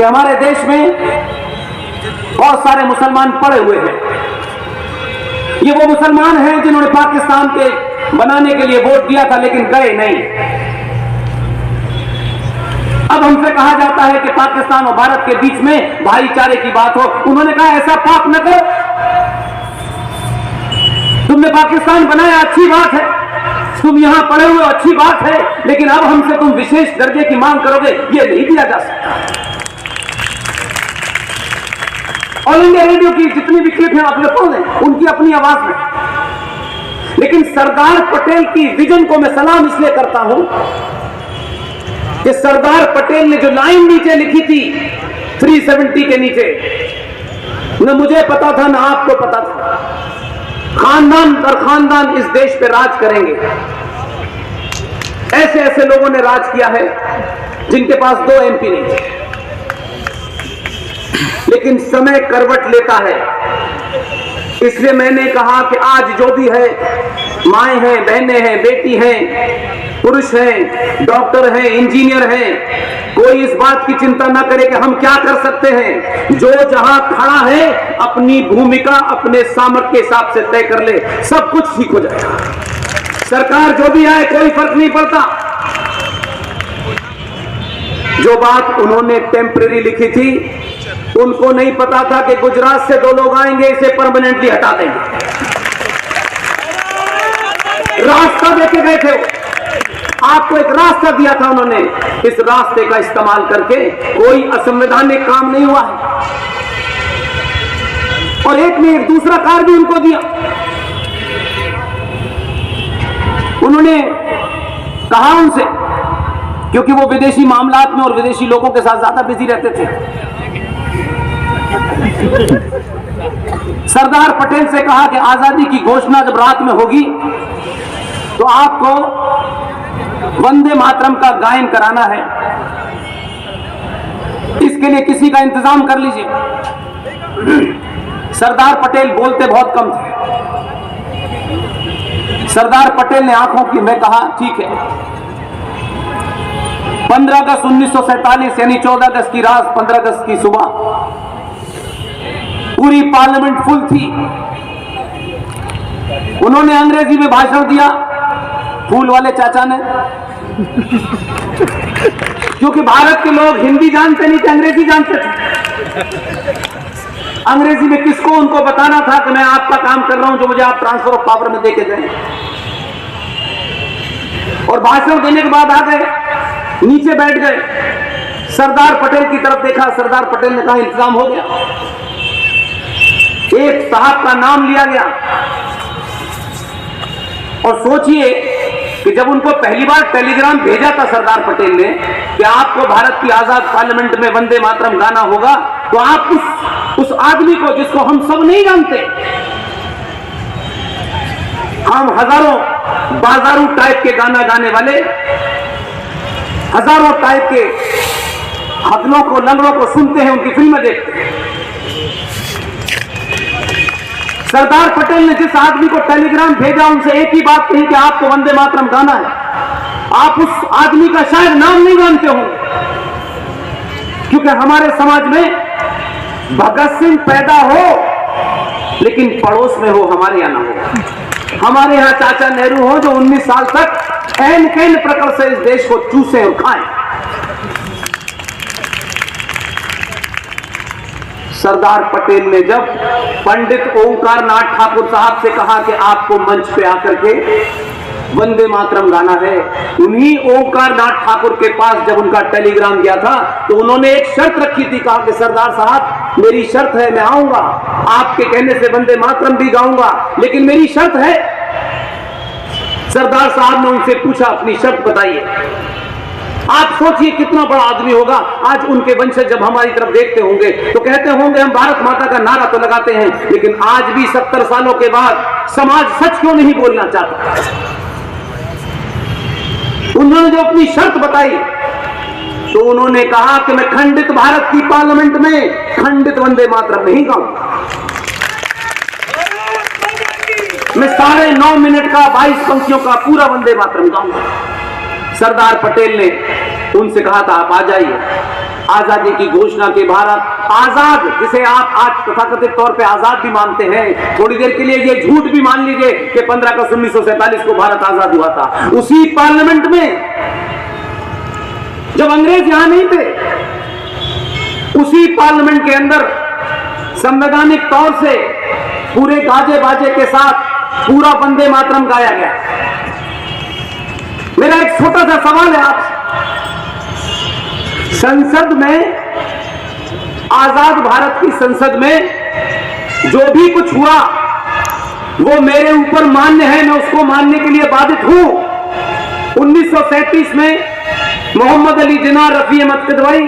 कि हमारे देश में बहुत सारे मुसलमान पड़े हुए हैं। ये वो मुसलमान हैं जिन्होंने पाकिस्तान के बनाने के लिए वोट दिया था लेकिन गए नहीं। अब हमसे कहा जाता है कि पाकिस्तान और भारत के बीच में भाईचारे की बात हो। उन्होंने कहा ऐसा पाप न करो, तुमने पाकिस्तान बनाया अच्छी बात है, तुम यहां पड़े हुए अच्छी बात है, लेकिन अब हमसे तुम विशेष दर्जे की मांग करोगे, यह नहीं दिया जा सकता। ऑल इंडिया रेडियो की जितनी भी क्लिप हैं आप लोग पढ़ लें, उनकी अपनी आवाज में। लेकिन सरदार पटेल की विजन को मैं सलाम इसलिए करता हूं कि सरदार पटेल ने जो लाइन नीचे लिखी थी 370 के नीचे, न मुझे पता था न आपको पता था, खानदान दर खानदान इस देश पे राज करेंगे। ऐसे ऐसे लोगों ने राज किया है जिनके पास 2 MP नहीं थे, लेकिन समय करवट लेता है। इसलिए मैंने कहा कि आज जो भी है, माएं हैं, बहनें हैं, बेटी हैं, पुरुष हैं, डॉक्टर हैं, इंजीनियर हैं, कोई इस बात की चिंता ना करे कि हम क्या कर सकते हैं। जो जहां खड़ा है अपनी भूमिका अपने सामर्थ्य के हिसाब से तय कर ले, सब कुछ ठीक हो जाएगा। सरकार जो भी आए कोई फर्क नहीं पड़ता। जो बात उन्होंने टेम्परेरी लिखी थी, उनको नहीं पता था कि गुजरात से 2 लोग आएंगे, इसे परमानेंटली हटा देंगे। रास्ता देके गए थे, आपको एक रास्ता दिया था उन्होंने, इस रास्ते का इस्तेमाल करके कोई असंवैधानिक काम नहीं हुआ है। और एक ने एक दूसरा कार्य भी उनको दिया। उन्होंने कहा उनसे, क्योंकि वो विदेशी मामलात में और विदेशी लोगों के साथ ज्यादा बिजी रहते थे, सरदार पटेल से कहा कि आजादी की घोषणा जब रात में होगी तो आपको वंदे मातरम का गायन कराना है, इसके लिए किसी का इंतजाम कर लीजिए। सरदार पटेल बोलते बहुत कम थे। सरदार पटेल ने आंखों की में कहा ठीक है। 15 अगस्त 1947 यानी 14 अगस्त की रात, 15 अगस्त की सुबह पूरी पार्लियामेंट फुल थी। उन्होंने अंग्रेजी में भाषण दिया, फूल वाले चाचा ने, क्योंकि भारत के लोग हिंदी जानते नहीं थे, अंग्रेजी जानते थे। अंग्रेजी में किसको उनको बताना था कि मैं आपका काम कर रहा हूं जो मुझे आप ट्रांसफर ऑफ पावर में देके गए। और भाषण देने के बाद आ गए, नीचे बैठ गए, सरदार पटेल की तरफ देखा, सरदार पटेल ने कहा इंतजाम हो गया। एक साहब का नाम लिया गया और सोचिए कि जब उनको पहली बार टेलीग्राम भेजा था सरदार पटेल ने कि आपको भारत की आजाद पार्लियामेंट में वंदे मातरम गाना होगा, तो आप उस आदमी को जिसको हम सब नहीं जानते, हम हजारों बाजारू टाइप के गाना गाने वाले, हजारों टाइप के हकलों को लंगड़ों को सुनते हैं, उनकी फिल्में देखते हैं। सरदार पटेल ने जिस आदमी को टेलीग्राम भेजा उनसे एक ही बात कही कि आपको वंदे मातरम गाना है। आप उस आदमी का शायद नाम नहीं जानते होंगे, क्योंकि हमारे समाज में भगत सिंह पैदा हो लेकिन पड़ोस में हो, हमारे यहां ना हो। हमारे यहां चाचा नेहरू हो जो 19 साल तक ऐन कैन प्रकार से इस देश को चूसे और खाएं। सरदार पटेल ने जब पंडित ओंकार नाथ ठाकुर साहब से कहा कि आपको मंच पे आकर के वंदे मातरम गाना है, उन्हीं ओंकार नाथ ठाकुर के पास जब उनका टेलीग्राम गया था तो उन्होंने एक शर्त रखी थी, कहा कि सरदार साहब मेरी शर्त है, मैं आऊंगा, आपके कहने से वंदे मातरम भी गाऊंगा, लेकिन मेरी शर्त है। सरदार साहब ने उनसे पूछा अपनी शर्त बताइए। आप सोचिए कितना बड़ा आदमी होगा। आज उनके वंशज जब हमारी तरफ देखते होंगे तो कहते होंगे हम भारत माता का नारा तो लगाते हैं, लेकिन आज भी 70 सालों के बाद समाज सच क्यों नहीं बोलना चाहता। उन्होंने जो अपनी शर्त बताई तो उन्होंने कहा कि मैं खंडित भारत की पार्लियामेंट में खंडित वंदे मातरम नहीं गाऊंगा, मैं 9.5 मिनट का 22 पंक्तियों का पूरा वंदे मातरम गाऊंगा। सरदार पटेल ने उनसे कहा था आप आ जाइए। आजादी की घोषणा के भारत आजाद, जिसे आप आज तथाकथित तौर पे आजाद भी मानते हैं, थोड़ी देर के लिए ये झूठ भी मान लीजिए कि 15 अगस्त 1947 को भारत आजाद हुआ था। उसी पार्लियामेंट में जब अंग्रेज यहां नहीं थे, उसी पार्लियामेंट के अंदर संवैधानिक तौर से पूरे गाजे बाजे के साथ पूरा वंदे मातरम गाया गया। मेरा एक छोटा सा सवाल है आपसे, संसद में, आजाद भारत की संसद में जो भी कुछ हुआ वो मेरे ऊपर मान्य है, मैं उसको मानने के लिए बाधित हूं। 1937 में मोहम्मद अली जिन्ना, रफी अहमद किदवई,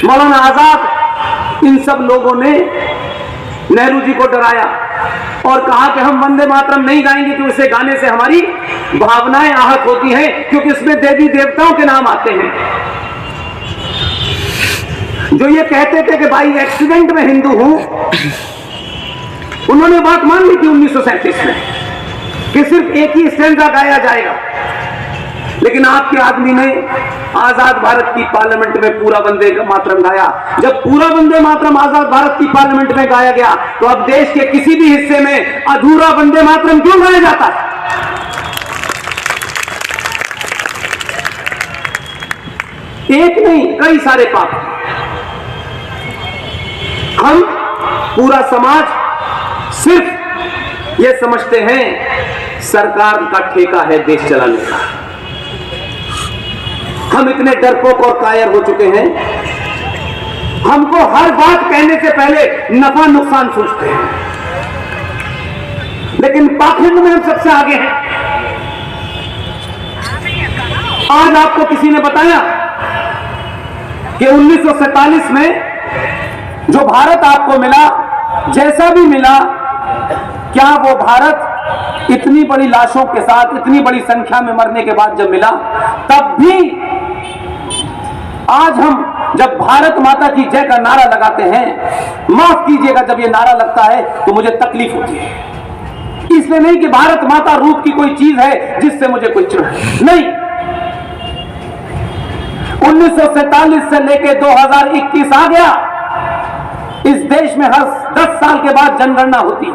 मौलाना आजाद, इन सब लोगों ने नेहरू जी को डराया और कहा कि हम वंदे मातरम नहीं गाएंगे क्योंकि इसे गाने से हमारी भावनाएं आहत होती हैं, क्योंकि इसमें देवी देवताओं के नाम आते हैं। जो ये कहते थे कि भाई एक्सीडेंट में हिंदू हूं, उन्होंने बात मान ली थी 1937 में कि सिर्फ एक ही स्टैंजा गाया जाएगा, लेकिन आपके आदमी ने आजाद भारत की पार्लियामेंट में पूरा वंदे मातरम गाया। जब पूरा वंदे मातरम आजाद भारत की पार्लियामेंट में गाया गया, तो अब देश के किसी भी हिस्से में अधूरा वंदे मातरम क्यों गाया जाता है? एक नहीं, कई सारे पाप। हम पूरा समाज सिर्फ ये समझते हैं सरकार का ठेका है देश चलाने का। हम इतने डरपोक और कायर हो चुके हैं, हमको हर बात कहने से पहले नफा नुकसान सोचते हैं, लेकिन पाखंड में हम सबसे आगे हैं। आज आपको किसी ने बताया कि 1947 में जो भारत आपको मिला, जैसा भी मिला, क्या वो भारत इतनी बड़ी लाशों के साथ, इतनी बड़ी संख्या में मरने के बाद जब मिला, तब भी आज हम जब भारत माता की जय का नारा लगाते हैं, माफ कीजिएगा, जब ये नारा लगता है तो मुझे तकलीफ होती है। इसलिए नहीं कि भारत माता रूप की कोई चीज है जिससे मुझे कोई चिढ़ नहीं। 1947 से लेके 2021 आ गया, इस देश में हर 10 साल के बाद जनगणना होती है।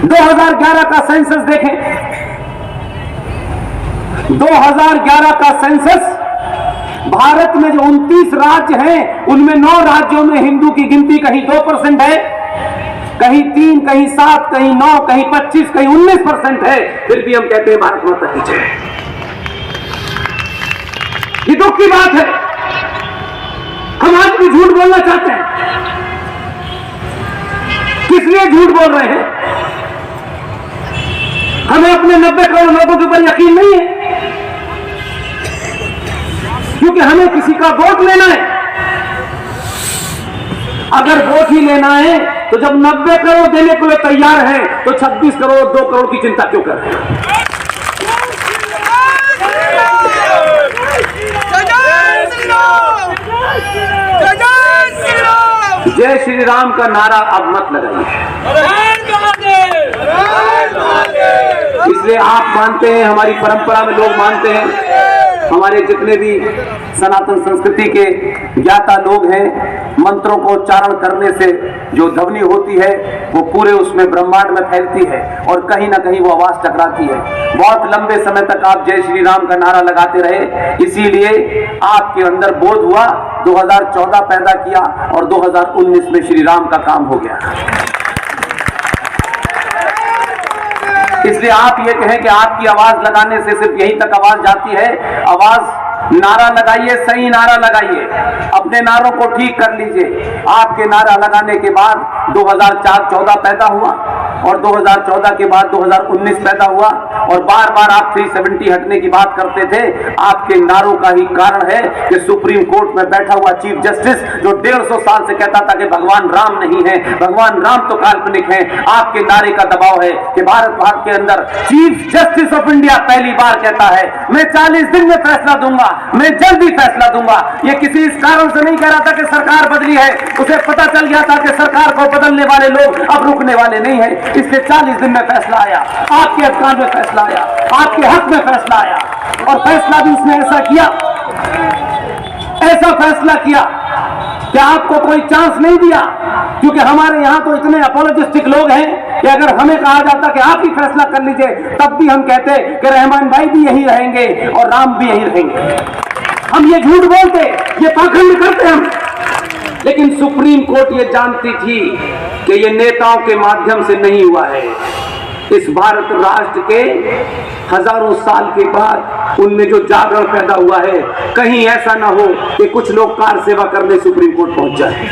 2011 का सेंसस देखें, 2011 का सेंसस, भारत में जो 29 राज्य हैं, उनमें 9 राज्यों में हिंदू की गिनती कहीं 2% है, कहीं 3, कहीं 7, कहीं 9, कहीं 25, कहीं 19% है। फिर भी हम कहते हैं भारत माता की जय। ये दुख की बात है। हम आज भी झूठ बोलना चाहते हैं। किस लिए झूठ बोल रहे हैं? हमें अपने 90 करोड़ लोगों के ऊपर यकीन नहीं है, क्योंकि हमें किसी का वोट लेना है। अगर वोट ही लेना है तो जब 90 करोड़ देने को वे तैयार हैं, तो 26 करोड़ 2 करोड़ की चिंता क्यों कर रहे हैं? जय श्री राम का नारा अब मत लगाइए। इसलिए आप मानते हैं, हमारी परंपरा में लोग मानते हैं, हमारे जितने भी सनातन संस्कृति के ज्ञाता लोग हैं, मंत्रों को उच्चारण करने से जो ध्वनि होती है वो पूरे उसमें ब्रह्मांड में फैलती है और कहीं ना कहीं वो आवाज टकराती है। बहुत लंबे समय तक आप जय श्री राम का नारा लगाते रहे, इसीलिए आपके अंदर बोध हुआ, 2014 पैदा किया और 2019 में श्री राम का काम हो गया। इसलिए आप ये कहें कि आपकी आवाज लगाने से सिर्फ यहीं तक आवाज जाती है। आवाज, नारा लगाइए, सही नारा लगाइए, अपने नारों को ठीक कर लीजिए। आपके नारा लगाने के बाद 2014 पैदा हुआ और 2014 के बाद 2019 पैदा हुआ और बार बार आप 370 हटने की बात करते थे। आपके नारों का ही कारण है कि सुप्रीम कोर्ट में बैठा हुआ चीफ जस्टिस, जो 150 साल से कहता था कि भगवान राम नहीं है, भगवान राम तो काल्पनिक है, आपके नारे का दबाव है कि भारत के अंदर चीफ जस्टिस ऑफ इंडिया पहली बार कहता है मैं 40 दिन में फैसला दूंगा, मैं जल्दी फैसला दूंगा। ये किसी इस कारण से नहीं कह रहा था कि सरकार बदली है, उसे पता चल गया था कि सरकार को बदलने वाले लोग अब रुकने वाले नहीं है। इसलिए 40 दिन में फैसला आया, आपके अधिकार में फैसला आया, आपके हक में फैसला आया। और फैसला भी उसने ऐसा फैसला किया कि आपको कोई चांस नहीं दिया, क्योंकि हमारे यहां तो इतने अपोलोजिस्टिक लोग हैं कि अगर हमें कहा जाता कि आप ही फैसला कर लीजिए, तब भी हम कहते कि रहमान भाई भी यहीं रहेंगे और राम भी यहीं रहेंगे। हम ये झूठ बोलते, ये पाखंड करते हम। लेकिन सुप्रीम कोर्ट ये जानती थी कि ये नेताओं के माध्यम से नहीं हुआ है। इस भारत राष्ट्र के हजारों साल के बाद उनमें जो जागरण पैदा हुआ है, कहीं ऐसा ना हो कि कुछ लोग कार सेवा करने सुप्रीम कोर्ट पहुंच जाए।